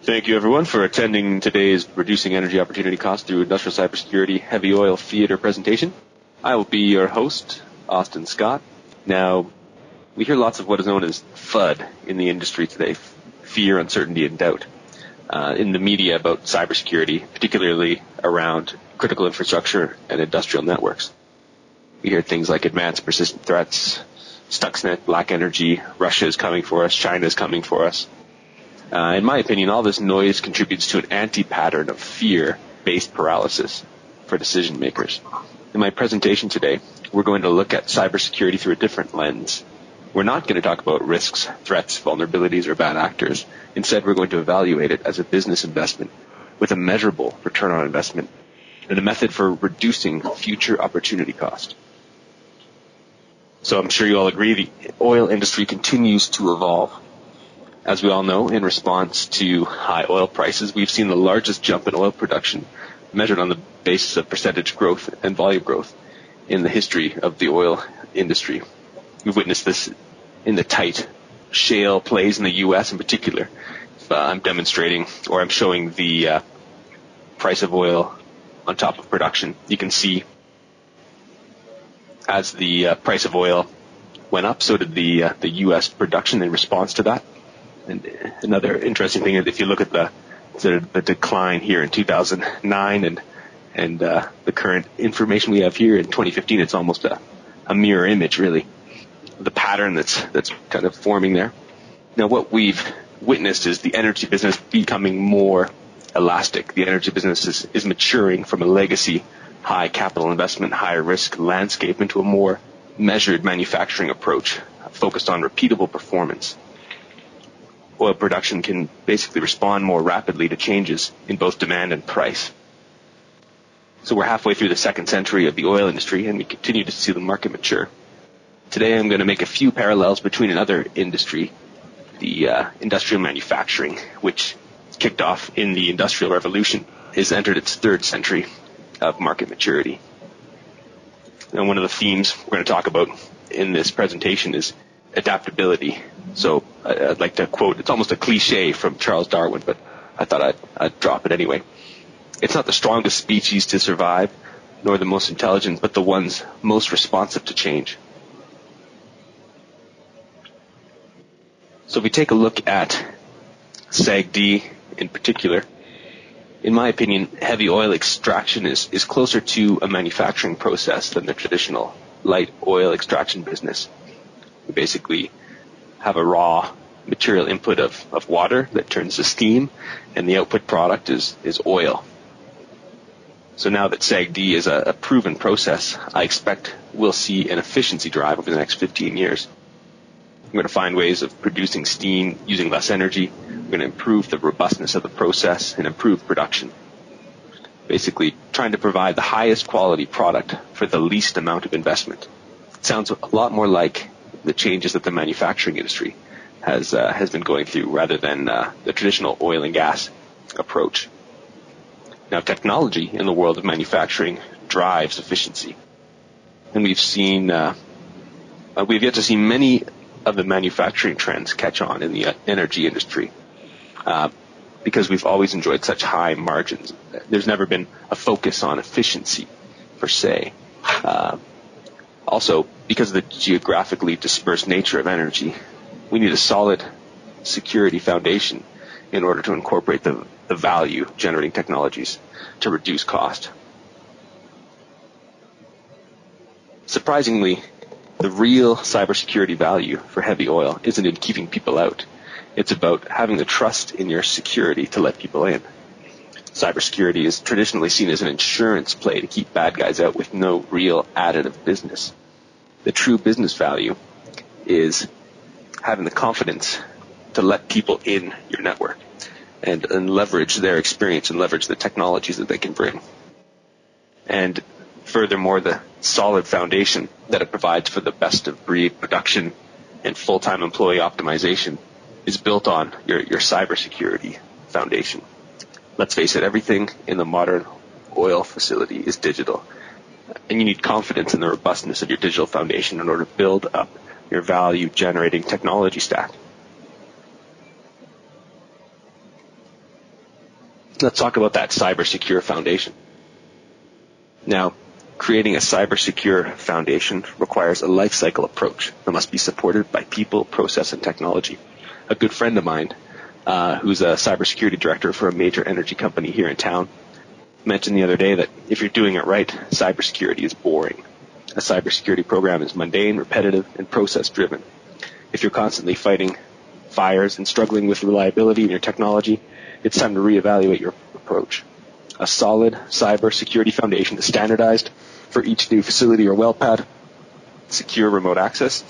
Thank you, everyone, for attending today's Reducing Energy Opportunity Cost Through Industrial Cybersecurity Heavy Oil Theater presentation. I will be your host, Austin Scott. Now, we hear lots of what is known as FUD in the industry today, fear, uncertainty, and doubt, in the media about cybersecurity, particularly around critical infrastructure and industrial networks. We hear things like advanced persistent threats, Stuxnet, black energy, Russia is coming for us, China is coming for us. In my opinion, all this noise contributes to an anti-pattern of fear-based paralysis for decision makers. In my presentation today, we're going to look at cybersecurity through a different lens. We're not going to talk about risks, threats, vulnerabilities, or bad actors. Instead, we're going to evaluate it as a business investment with a measurable return on investment and a method for reducing future opportunity cost. So I'm sure you all agree the oil industry continues to evolve. As we all know, in response to high oil prices, we've seen the largest jump in oil production measured on the basis of percentage growth and volume growth in the history of the oil industry. We've witnessed this in the tight shale plays in the U.S. in particular. I'm demonstrating, or I'm showing the price of oil on top of production. You can see as the price of oil went up, so did the U.S. production in response to that. And another interesting thing is if you look at the decline here in 2009 and the current information we have here in 2015, it's almost a mirror image, really, the pattern that's kind of forming there. Now, what we've witnessed is the energy business becoming more elastic. The energy business is maturing from a legacy high capital investment, higher risk landscape into a more measured manufacturing approach focused on repeatable performance. Oil production can basically respond more rapidly to changes in both demand and price. So we're halfway through the second century of the oil industry, and we continue to see the market mature. Today I'm going to make a few parallels between another industry, the industrial manufacturing, which kicked off in the Industrial Revolution, has entered its third century of market maturity. And one of the themes we're going to talk about in this presentation is adaptability. So I'd like to quote, it's almost a cliche from Charles Darwin, but I thought I'd drop it anyway. It's not the strongest species to survive, nor the most intelligent, but the ones most responsive to change. So if we take a look at SAGD in particular, in my opinion, heavy oil extraction is closer to a manufacturing process than the traditional light oil extraction business. We basically have a raw material input of water that turns to steam, and the output product is oil. So now that SAGD is a proven process, I expect we'll see an efficiency drive over the next 15 years. We're going to find ways of producing steam using less energy. We're going to improve the robustness of the process and improve production. Basically, trying to provide the highest quality product for the least amount of investment. It sounds a lot more like the changes that the manufacturing industry has been going through rather than the traditional oil and gas approach. Now, technology in the world of manufacturing drives efficiency, and we've yet to see many of the manufacturing trends catch on in the energy industry because we've always enjoyed such high margins. There's never been a focus on efficiency per se. Also, because of the geographically dispersed nature of energy, we need a solid security foundation in order to incorporate the value-generating technologies to reduce cost. Surprisingly, the real cybersecurity value for heavy oil isn't in keeping people out. It's about having the trust in your security to let people in. Cybersecurity is traditionally seen as an insurance play to keep bad guys out with no real additive business. The true business value is having the confidence to let people in your network and leverage their experience and leverage the technologies that they can bring. And furthermore, the solid foundation that it provides for the best of breed production and full-time employee optimization is built on your cybersecurity foundation. Let's face it, everything in the modern oil facility is digital. And you need confidence in the robustness of your digital foundation in order to build up your value-generating technology stack. let's talk about that cyber secure foundation. Now, creating a cyber secure foundation requires a life cycle approach that must be supported by people, process, and technology. A good friend of mine, who's a cybersecurity director for a major energy company here in town, mentioned the other day that if you're doing it right, cybersecurity is boring. A cybersecurity program is mundane, repetitive, and process-driven. If you're constantly fighting fires and struggling with reliability in your technology, it's time to reevaluate your approach. A solid cybersecurity foundation is standardized for each new facility or well pad, secure remote access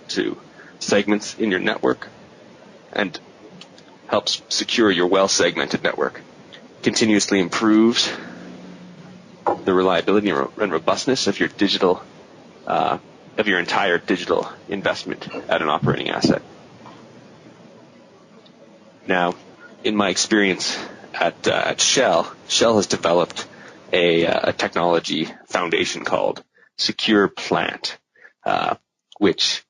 to segments in your network, and helps secure your well-segmented network. Continuously improves the reliability and robustness of your your entire digital investment at an operating asset. Now, in my experience at Shell has developed a technology foundation called Secure Plant, which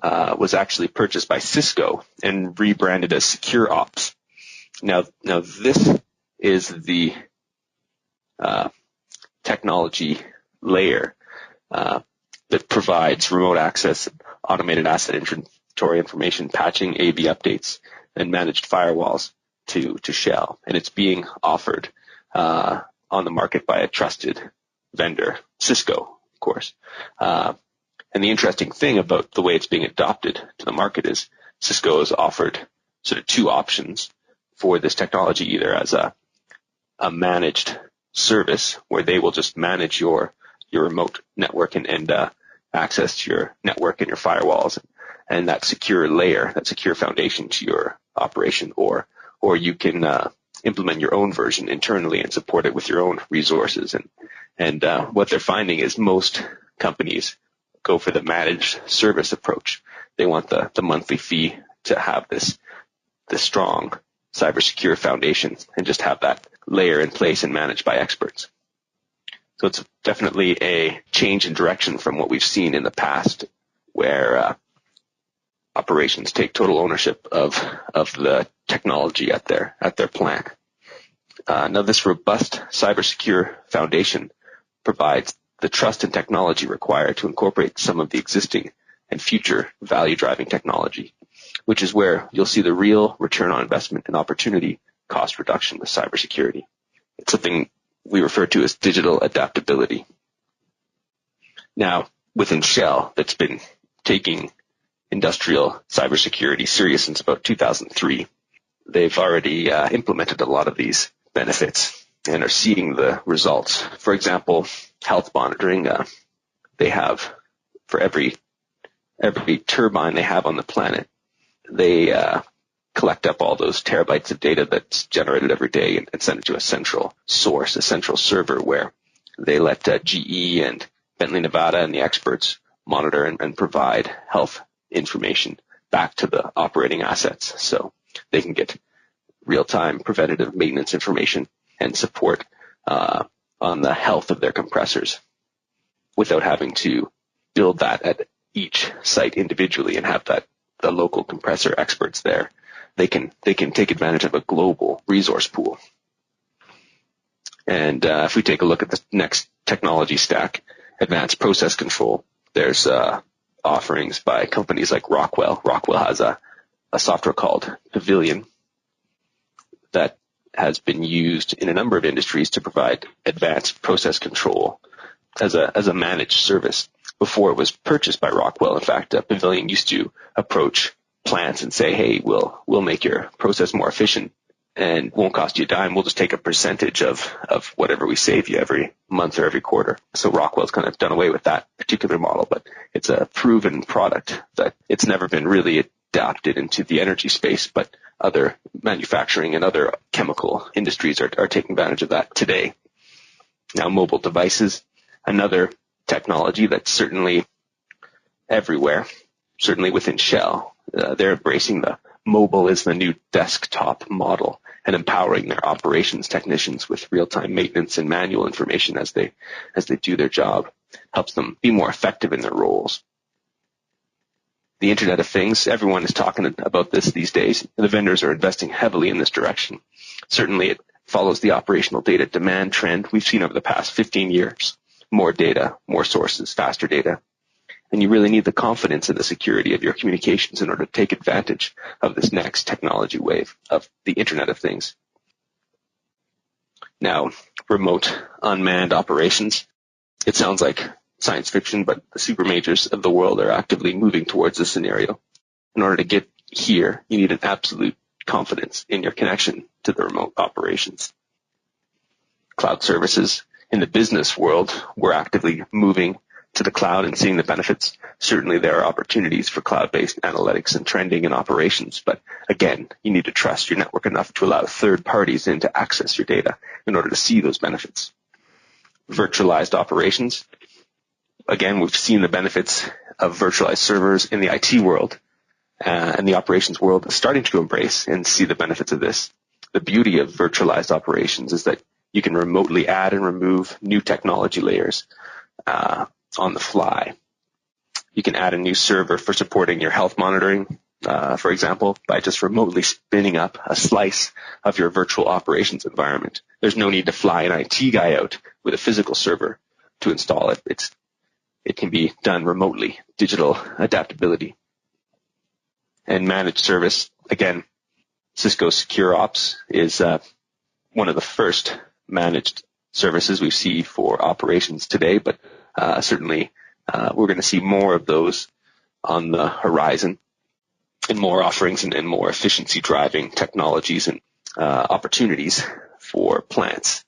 was actually purchased by Cisco and rebranded as Secure Ops. Now this is the technology layer that provides remote access, automated asset inventory information, patching, AV updates, and managed firewalls to Shell. And it's being offered on the market by a trusted vendor, Cisco, of course. And the interesting thing about the way it's being adopted to the market is Cisco has offered sort of two options for this technology, either as a managed service where they will just manage your remote network and access to your network and your firewalls and that secure layer, that secure foundation to your operation, or you can implement your own version internally and support it with your own resources. And what they're finding is most companies go for the managed service approach. They want the monthly fee to have this strong cyber secure foundation and just have that layer in place and managed by experts. So it's definitely a change in direction from what we've seen in the past, where operations take total ownership of the technology at their plant. Now, this robust cyber secure foundation provides the trust and technology required to incorporate some of the existing and future value-driving technology, which is where you'll see the real return on investment and opportunity cost reduction with cybersecurity. It's something we refer to as digital adaptability. Now, within Shell, that's been taking industrial cybersecurity serious since about 2003. They've already implemented a lot of these benefits and are seeing the results. For example, health monitoring. They have, for every turbine they have on the planet, they collect up all those terabytes of data that's generated every day and send it to a central source, a central server, where they let GE and Bentley Nevada and the experts monitor and provide health information back to the operating assets, so they can get real-time preventative maintenance information and support on the health of their compressors without having to build that at each site individually and have the local compressor experts there. They can take advantage of a global resource pool. And if we take a look at the next technology stack, advanced process control, there's offerings by companies like Rockwell. Rockwell has a software called Pavilion that has been used in a number of industries to provide advanced process control as a managed service. Before it was purchased by Rockwell, in fact, Pavilion used to approach plants and say, hey, we'll make your process more efficient and won't cost you a dime. We'll just take a percentage of whatever we save you every month or every quarter. So Rockwell's kind of done away with that particular model, but it's a proven product that it's never been really adapted into the energy space, but other manufacturing and other chemical industries are taking advantage of that today. Now, mobile devices, another technology that's certainly everywhere, certainly within Shell. They're embracing the mobile is the new desktop model and empowering their operations technicians with real-time maintenance and manual information as they do their job. Helps them be more effective in their roles. The Internet of Things, everyone is talking about this these days, and the vendors are investing heavily in this direction. Certainly it follows the operational data demand trend we've seen over the past 15 years. More data, more sources, faster data. And you really need the confidence and the security of your communications in order to take advantage of this next technology wave of the Internet of Things. Now, remote unmanned operations. It sounds like science fiction, but the super majors of the world are actively moving towards this scenario. In order to get here, you need an absolute confidence in your connection to the remote operations. Cloud services. In the business world, we're actively moving to the cloud and seeing the benefits. Certainly there are opportunities for cloud-based analytics and trending and operations, but again, you need to trust your network enough to allow third parties in to access your data in order to see those benefits. Virtualized operations. Again, we've seen the benefits of virtualized servers in the IT world, and the operations world is starting to embrace and see the benefits of this. The beauty of virtualized operations is that you can remotely add and remove new technology layers on the fly. You can add a new server for supporting your health monitoring, for example, by just remotely spinning up a slice of your virtual operations environment. There's no need to fly an IT guy out with a physical server to install it. It can be done remotely, digital adaptability. And managed service, again, Cisco Secure Ops is one of the first managed services we see for operations today, but certainly we're going to see more of those on the horizon, and more offerings and more efficiency driving technologies and opportunities for plants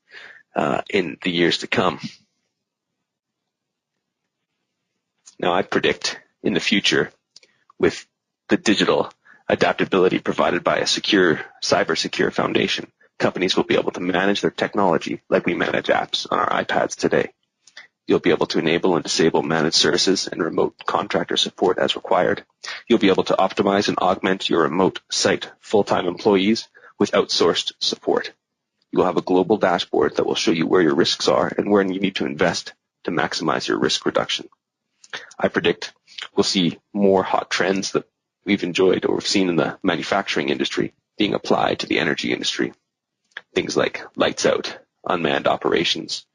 in the years to come. Now, I predict in the future, with the digital adaptability provided by a secure, cyber-secure foundation, companies will be able to manage their technology like we manage apps on our iPads today. You'll be able to enable and disable managed services and remote contractor support as required. You'll be able to optimize and augment your remote site full-time employees with outsourced support. You'll have a global dashboard that will show you where your risks are and where you need to invest to maximize your risk reduction. I predict we'll see more hot trends that we've enjoyed or we've seen in the manufacturing industry being applied to the energy industry. Things like lights out, unmanned operations,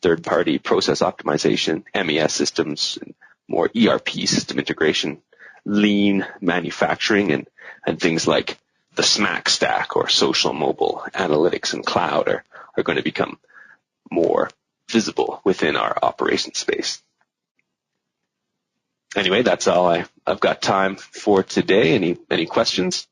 third-party process optimization, MES systems, and more ERP system integration, lean manufacturing, and things like the SMAC stack or social mobile analytics and cloud are going to become more visible within our operations space. Anyway, that's all I've got time for today. Any questions?